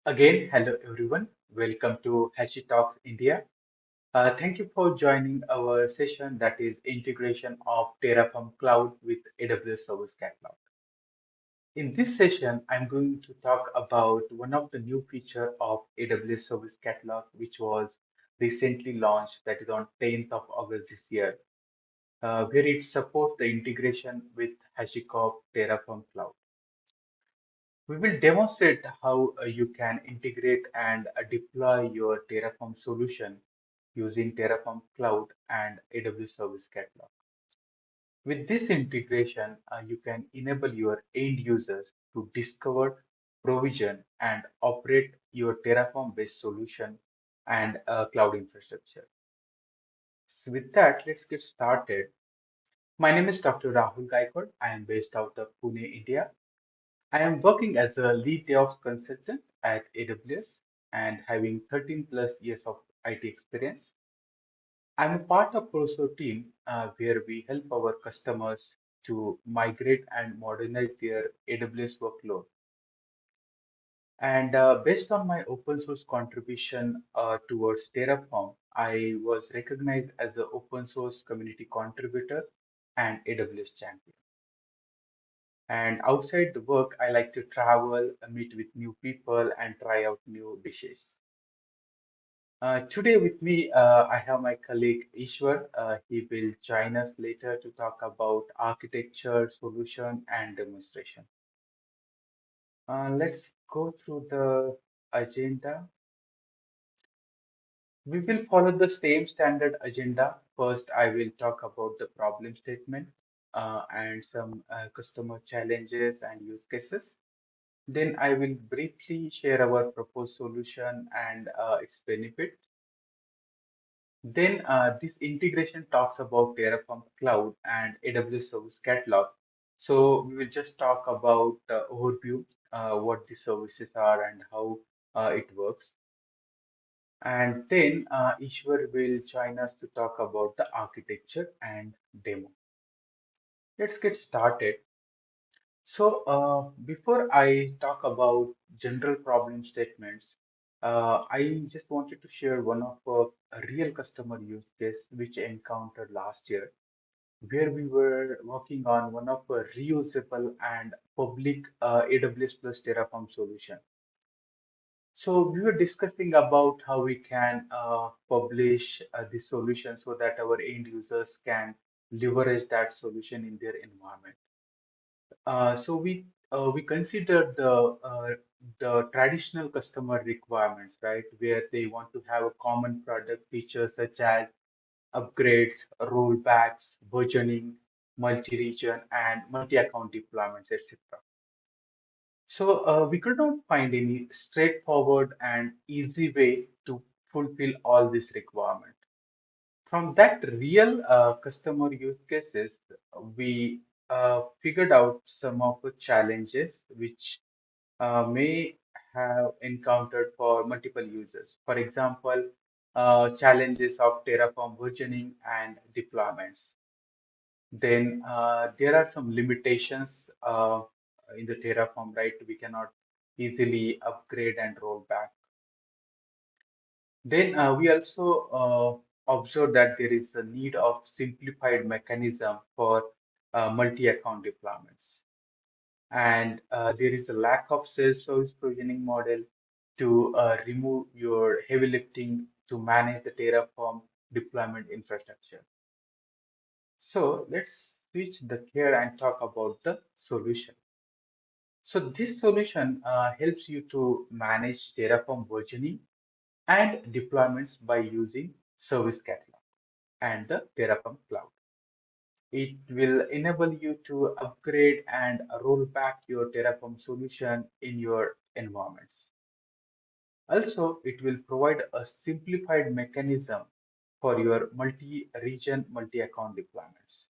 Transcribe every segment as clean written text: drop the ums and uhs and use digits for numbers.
Again, hello everyone. Welcome to Hashi Talks India. Thank you for joining our session that is integration of Terraform Cloud with AWS Service Catalog. In this session, I'm going to talk about one of the new feature of AWS Service Catalog, which was recently launched, that is on 10th of August this year, where it supports the integration with HashiCorp Terraform Cloud. We will demonstrate how you can integrate and deploy your Terraform solution using Terraform Cloud and AWS Service Catalog. With this integration, you can enable your end users to discover, provision, and operate your Terraform-based solution and cloud infrastructure. So with that, let's get started. My name is Dr. Rahul Gaikwad. I am based out of Pune, India. I am working as a lead DevOps consultant at AWS and having 13 plus years of IT experience. I'm a part of Proso team where we help our customers to migrate and modernize their AWS workload. And based on my open source contribution towards Terraform, I was recognized as an open source community contributor and AWS champion. And outside the work, I like to travel, meet with new people, and try out new dishes. Today with me, I have my colleague Ishwar. He will join us later to talk about architecture, solution, and demonstration. Let's go through the agenda. We will follow the same standard agenda. First, I will talk about the problem statement and some customer challenges and use cases. Then I will briefly share our proposed solution and its benefit. Then this integration talks about Terraform Cloud and AWS Service Catalog. So we will just talk about overview, what the services are and how it works. And then Ishwar will join us to talk about the architecture and demo. Let's get started. So, before I talk about general problem statements, I just wanted to share one of a real customer use case which I encountered last year, where we were working on one of a reusable and public AWS plus Terraform solution. So we were discussing about how we can publish this solution so that our end users can leverage that solution in their environment. So we consider the traditional customer requirements, right, where they want to have a common product features such as upgrades, rollbacks, versioning, multi-region, and multi-account deployments, etc. So we could not find any straightforward and easy way to fulfill all these requirements. From that real customer use cases, we figured out some of the challenges which may have encountered for multiple users. For example, challenges of Terraform versioning and deployments. Then there are some limitations in the Terraform, right? We cannot easily upgrade and roll back. Then we also observe that there is a need of simplified mechanism for multi-account deployments. And there is a lack of self-service provisioning model to remove your heavy lifting to manage the Terraform deployment infrastructure. So let's switch the gear and talk about the solution. So this solution helps you to manage Terraform versioning and deployments by using Service Catalog and the Terraform Cloud. It will enable you to upgrade and roll back your Terraform solution in your environments. Also, it will provide a simplified mechanism for your multi-region, multi-account deployments.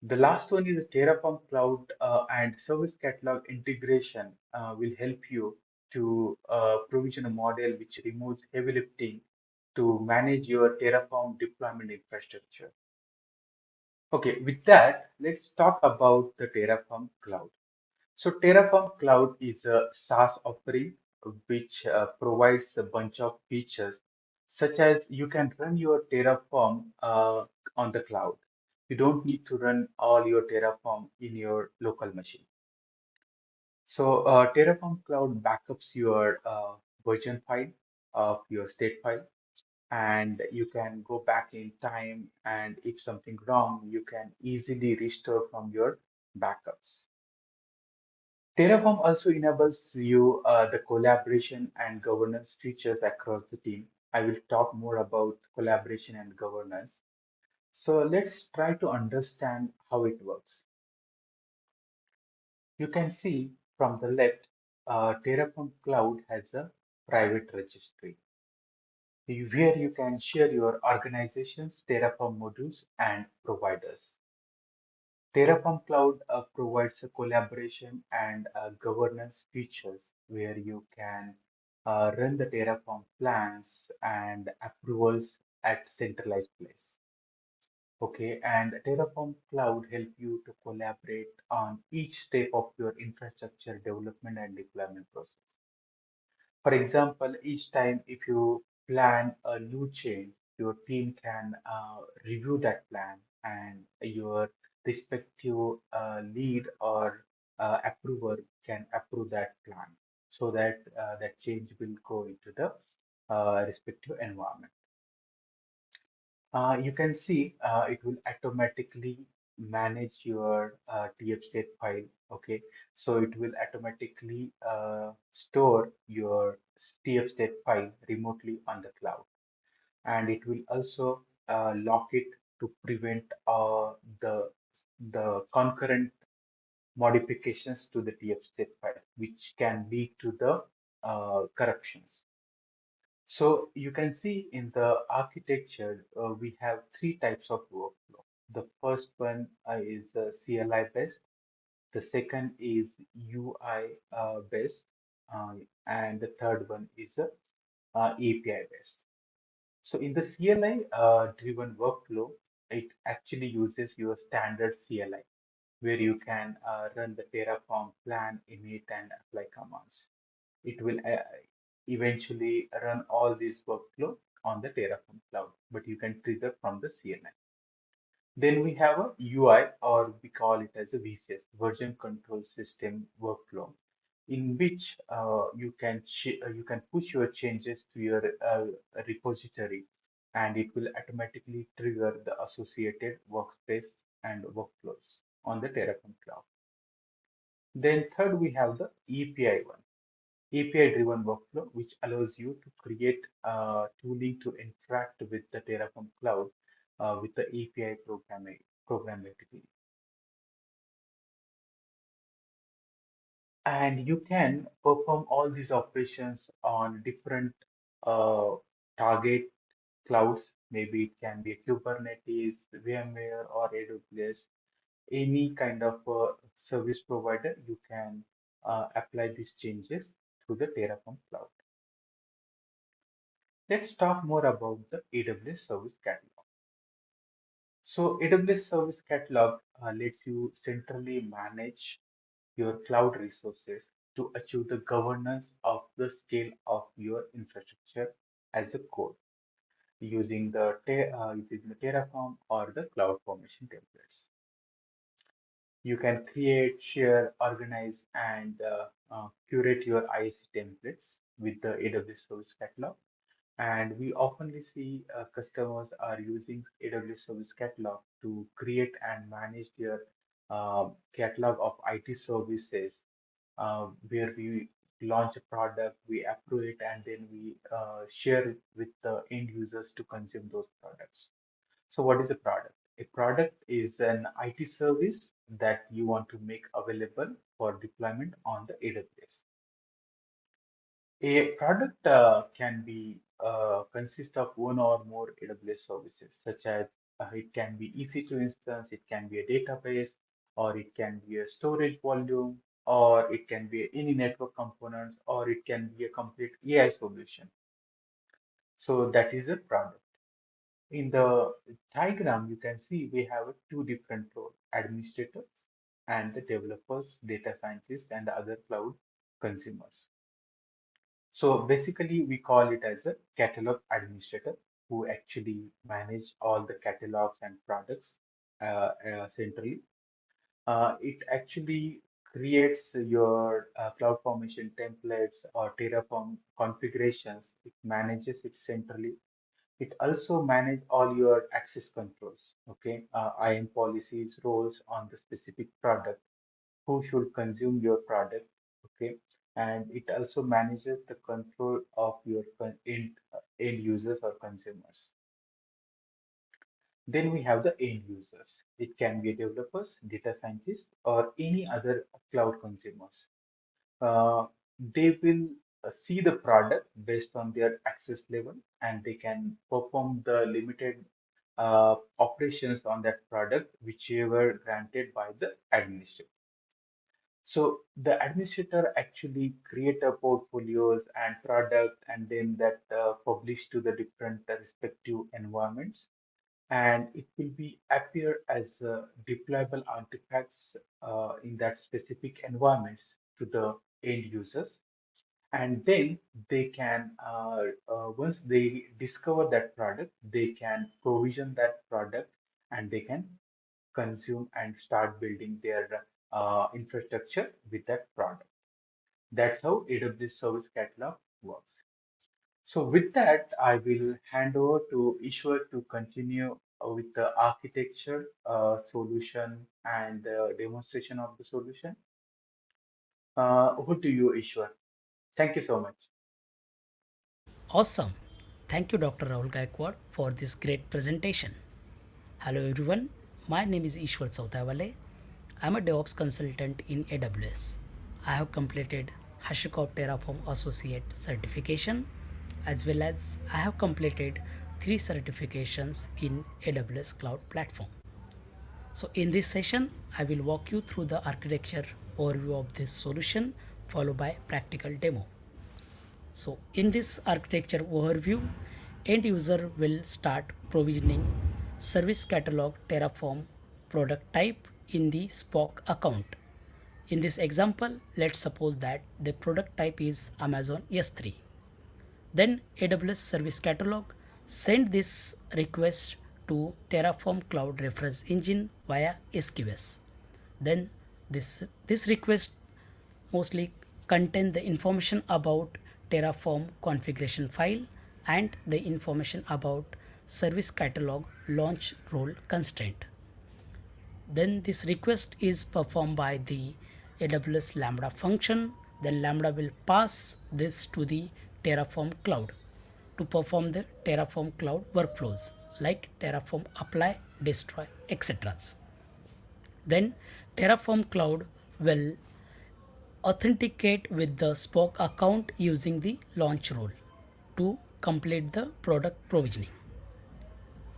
The last one is the Terraform Cloud and Service Catalog integration will help you to provision a model which removes heavy lifting to manage your Terraform deployment infrastructure. Okay, with that, let's talk about the Terraform Cloud. So Terraform Cloud is a SaaS offering which provides a bunch of features such as you can run your Terraform on the cloud. You don't need to run all your Terraform in your local machine. So Terraform Cloud backups your version file of your state file, and you can go back in time, and if something wrong, you can easily restore from your backups. Terraform also enables you the collaboration and governance features across the team. I will talk more about collaboration and governance. So let's try to understand how it works. You can see from the left, Terraform Cloud has a private registry where you can share your organization's Terraform modules and providers. Terraform Cloud provides a collaboration and governance features where you can run the Terraform plans and approvals at centralized place. Okay, and Terraform Cloud help you to collaborate on each step of your infrastructure development and deployment process. For example, each time if you plan a new change, your team can review that plan and your respective lead or approver can approve that plan so that that change will go into the respective environment. You can see it will automatically manage your TF state file. Okay, so it will automatically store your TF state file remotely on the cloud, and it will also lock it to prevent the concurrent modifications to the TF state file, which can lead to the corruptions. So you can see in the architecture, we have three types of workflow. The first one is CLI based. The second is UI based, and the third one is API based. So in the CLI driven workflow, it actually uses your standard CLI, where you can run the Terraform plan, init, and apply commands. It will eventually run all this workflow on the Terraform cloud, but you can trigger from the CLI. Then we have a UI, or we call it as a VCS, version control system workflow, in which you can push your changes to your repository, and it will automatically trigger the associated workspace and workflows on the Terraform cloud. Then third, we have the API one. API-driven workflow, which allows you to create tooling to interact with the Terraform cloud with the API programmatically. And you can perform all these operations on different uh, target clouds. Maybe it can be a Kubernetes, VMware, or AWS. Any kind of service provider, you can apply these changes to the Terraform cloud. Let's talk more about the AWS Service Catalog. So AWS Service Catalog lets you centrally manage your cloud resources to achieve the governance of the scale of your infrastructure as a code using the Terraform or the CloudFormation templates. You can create, share, organize, and curate your IAC templates with the AWS Service Catalog. And we oftenly see customers are using AWS Service Catalog to create and manage their catalog of IT services, where we launch a product, we approve it, and then we share it with the end users to consume those products. So, what is a product? A product is an IT service that you want to make available for deployment on the AWS. A product can be consist of one or more AWS services, such as it can be EC2 instance, it can be a database, or it can be a storage volume, or it can be any network components, or it can be a complete AI solution. So that is the product. In the diagram, you can see we have two different roles, administrators and the developers, data scientists, and the other cloud consumers. So basically, we call it as a catalog administrator who actually manage all the catalogs and products centrally. It actually creates your CloudFormation templates or Terraform configurations. It manages it centrally. It also manages all your access controls, okay? IAM policies, roles on the specific product, who should consume your product, okay? And it also manages the control of your end users or consumers. Then we have the end users. It can be developers, data scientists, or any other cloud consumers. They will see the product based on their access level, and they can perform the limited operations on that product, whichever granted by the administrator. So the administrator actually create a portfolios and product, and then that publish to the different respective environments, and it will be appear as deployable artifacts in that specific environments to the end users. And then they can once they discover that product, they can provision that product, and they can consume and start building their infrastructure with that product. That's how AWS Service Catalog works. So with that, I will hand over to Ishwar to continue with the architecture, solution, and demonstration of the solution. Over to you, Ishwar. Thank you so much. Awesome. Thank you, Dr. Rahul Gaikwad, for this great presentation. Hello, everyone. My name is Ishwar Sautawale. I'm a DevOps consultant in AWS. I have completed HashiCorp Terraform Associate certification, as well as I have completed 3 certifications in AWS Cloud Platform. So in this session, I will walk you through the architecture overview of this solution, followed by practical demo. So in this architecture overview, end user will start provisioning service catalog Terraform product type in the Spock account. In this example, let's suppose that the product type is Amazon S3. Then AWS Service Catalog send this request to Terraform Cloud Reference Engine via SQS. Then this request mostly contain the information about Terraform configuration file and the information about service catalog launch role constraint. Then this request is performed by the AWS Lambda function. Then Lambda will pass this to the Terraform cloud to perform the Terraform cloud workflows like Terraform apply, destroy, etc. Then Terraform cloud will authenticate with the Spock account using the launch role to complete the product provisioning.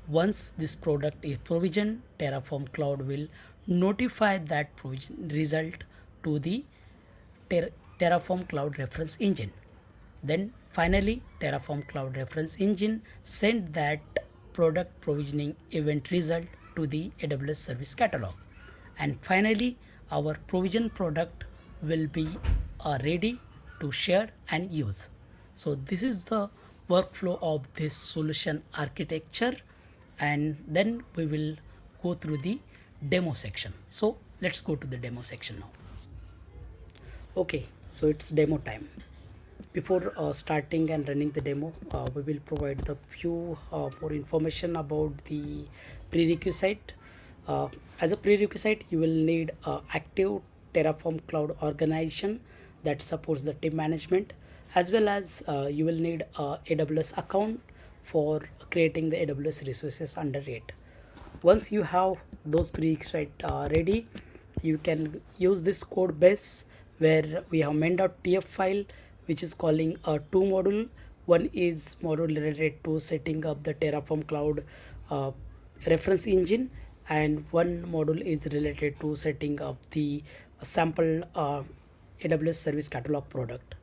Once this product is provisioned, Terraform Cloud will notify that provision result to the Terraform Cloud Reference Engine. Then finally, Terraform Cloud Reference Engine send that product provisioning event result to the AWS Service Catalog. And finally, our provision product will be ready to share and use. So this is the workflow of this solution architecture, and then we will go through the demo section. So let's go to the demo section now. Okay, so it's demo time. Before starting and running the demo, we will provide the few more information about the prerequisite. As a prerequisite, you will need active Terraform Cloud organization that supports the team management, as well as you will need a AWS account for creating the AWS resources under it. Once you have those prerequisites ready, you can use this code base where we have main.tf file, which is calling a two module. One is module related to setting up the Terraform Cloud reference engine, and one module is related to setting up the sample AWS Service Catalog product.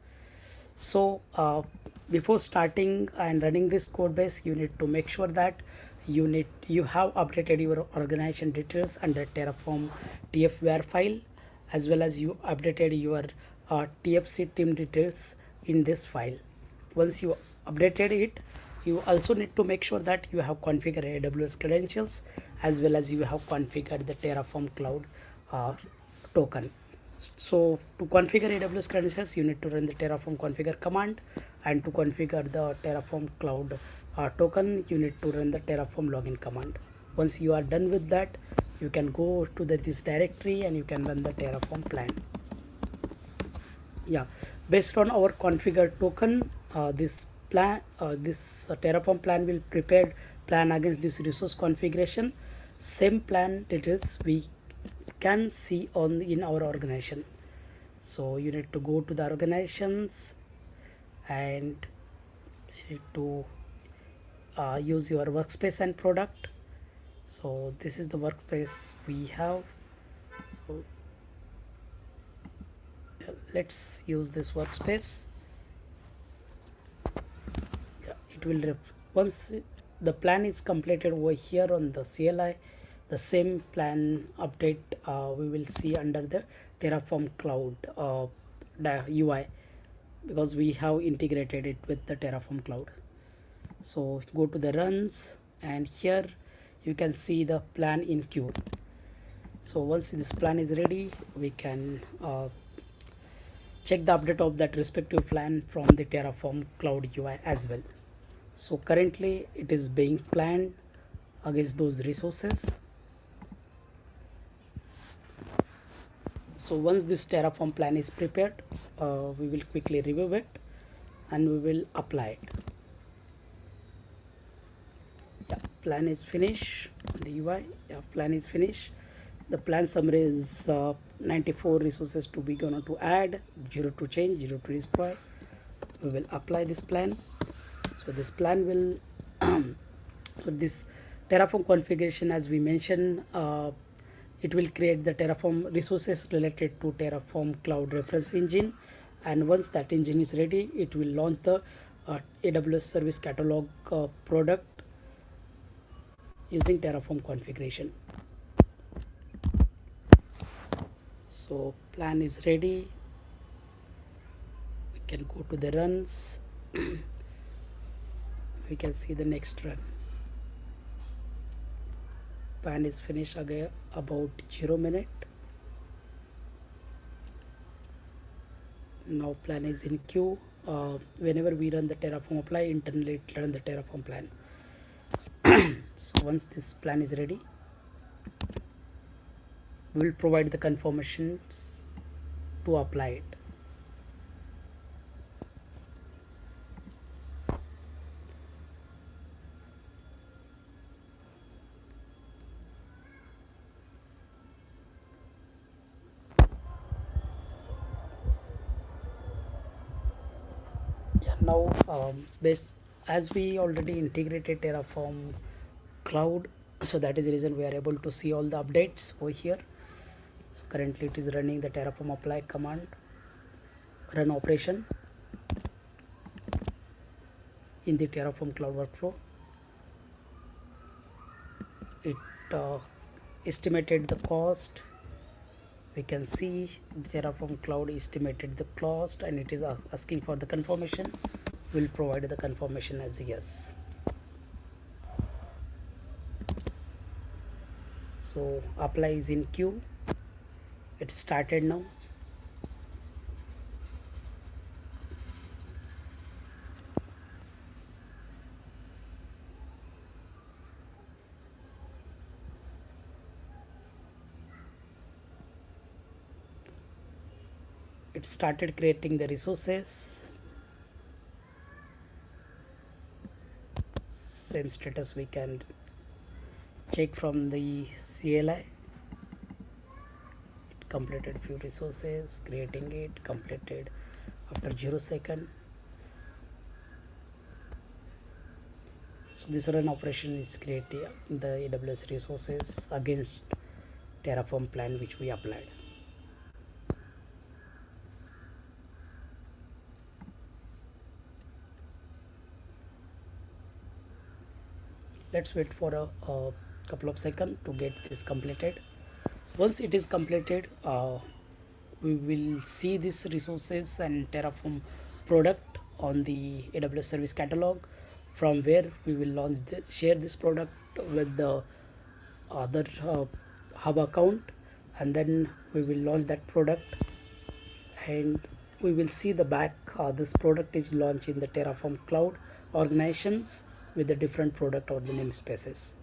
So before starting and running this code base, you need to make sure that you have updated your organization details under Terraform tfware file, as well as you updated your tfc team details in this file. Once you updated it, you also need to make sure that you have configured AWS credentials, as well as you have configured the Terraform cloud uh, token. So to configure AWS credentials, you need to run the Terraform configure command, and to configure the Terraform cloud token, you need to run the Terraform login command. Once you are done with that, you can go to this directory and you can run the Terraform plan. Yeah, based on our configured token, this Terraform plan will prepare plan against this resource configuration. Same plan details we can see on in our organization. So you need to go to the organizations and you need to use your workspace and product. So this is the workspace we have. So let's use this workspace. Yeah, it will once the plan is completed over here on the CLI, the same plan update we will see under the Terraform cloud UI, because we have integrated it with the Terraform cloud. So go to the runs, and here you can see the plan in queue. So once this plan is ready, we can check the update of that respective plan from the Terraform cloud UI as well. So currently it is being planned against those resources. So once this Terraform plan is prepared, we will quickly review it and we will apply it. Yeah, plan is finished. The UI, yeah, plan is finished. The plan summary is 94 resources to be gonna to add, 0 to change, 0 to destroy. We will apply this plan. So this plan will so this Terraform configuration, as we mentioned, it will create the Terraform resources related to Terraform cloud reference engine, and once that engine is ready, it will launch the AWS service catalog product using Terraform configuration. So plan is ready. We can go to the runs. We can see the next run. Plan is finished again about 0 minute. Now plan is in queue. Whenever we run the Terraform apply, internally it run the Terraform plan. So once this plan is ready, we will provide the confirmations to apply it. Yeah, now as we already integrated Terraform cloud, so that is the reason we are able to see all the updates over here. So currently it is running the Terraform apply command, run operation in the Terraform cloud workflow. It estimated the cost. We can see Terraform cloud estimated the cost, and it is asking for the confirmation. We'll provide the confirmation as yes. So apply is in queue. It started now. It started creating the resources. Same status we can check from the CLI. It completed few resources, creating it, completed after 0 second. So this run operation is creating the AWS resources against Terraform plan which we applied. let's wait for a couple of seconds to get this completed. Once it is completed, we will see these resources and Terraform product on the AWS service catalog, from where we will launch this, share this product with the other hub account, and then we will launch that product, and we will see the back. This product is launched in the Terraform cloud organizations with the different product or the namespaces.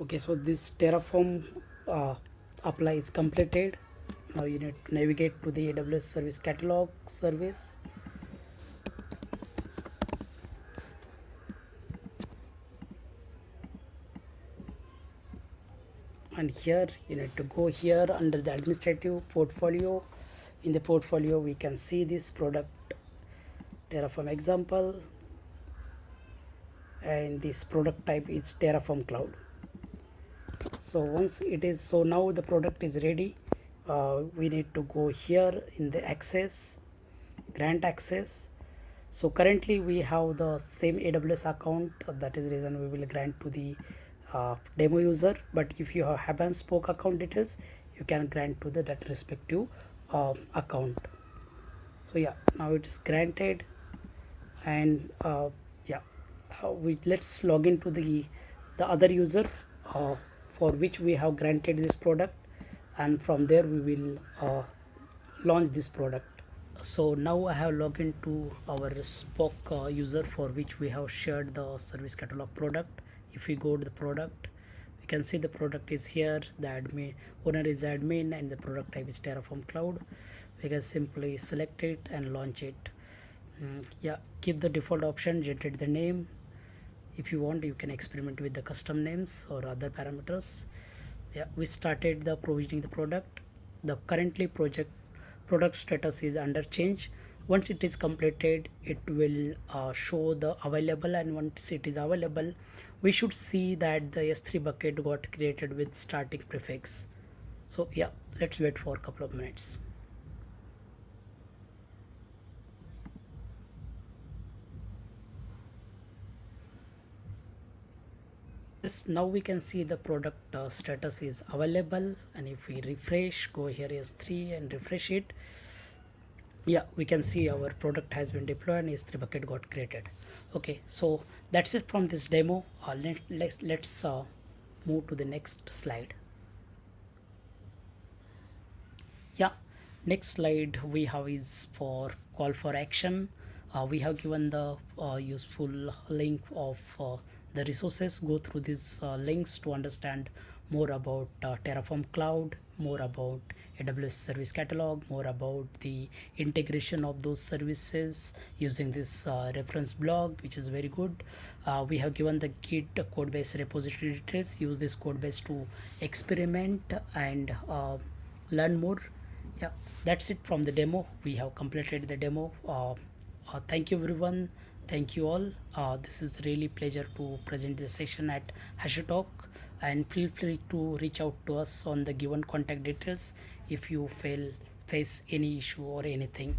Okay, so this Terraform apply is completed. Now you need to navigate to the AWS service catalog service, and here you need to go here under the administrative portfolio. In the portfolio we can see this product Terraform example, and this product type is Terraform cloud. So once it is, so now the product is ready, we need to go here in the access, grant access. So currently we have the same AWS account, that is the reason we will grant to the demo user. But if you have hub and spoke account details, you can grant to the that respective account. So yeah, now it is granted, and yeah, we let's log into the other user uh, for which we have granted this product, and from there we will launch this product. So now I have logged into our Spock user for which we have shared the service catalog product. If we go to the product, we can see the product is here, the admin owner is admin, and the product type is Terraform cloud. We can simply select it and launch it. Yeah, keep the default option, generate the name. If you want, you can experiment with the custom names or other parameters. Yeah, we started the provisioning the product. The currently product status is under change. Once it is completed, it will show the available, and once it is available, we should see that the S3 bucket got created with starting prefix. So yeah, let's wait for a couple of minutes. Yes, now we can see the product status is available, and if we refresh, go here S3 and refresh it, yeah, we can see our product has been deployed and S3 bucket got created. Okay, so that's it from this demo. Let's move to the next slide. Yeah, next slide we have is for call for action. We have given the useful link of the resources. Go through these links to understand more about Terraform cloud, more about AWS service catalog, more about the integration of those services using this reference blog, which is very good. We have given the Git code base repository details. Use this code base to experiment and learn more. Yeah, that's it from the demo. We have completed the demo. Thank you everyone, thank you all. This is really pleasure to present this session at HashiTalk, and feel free to reach out to us on the given contact details if you face any issue or anything.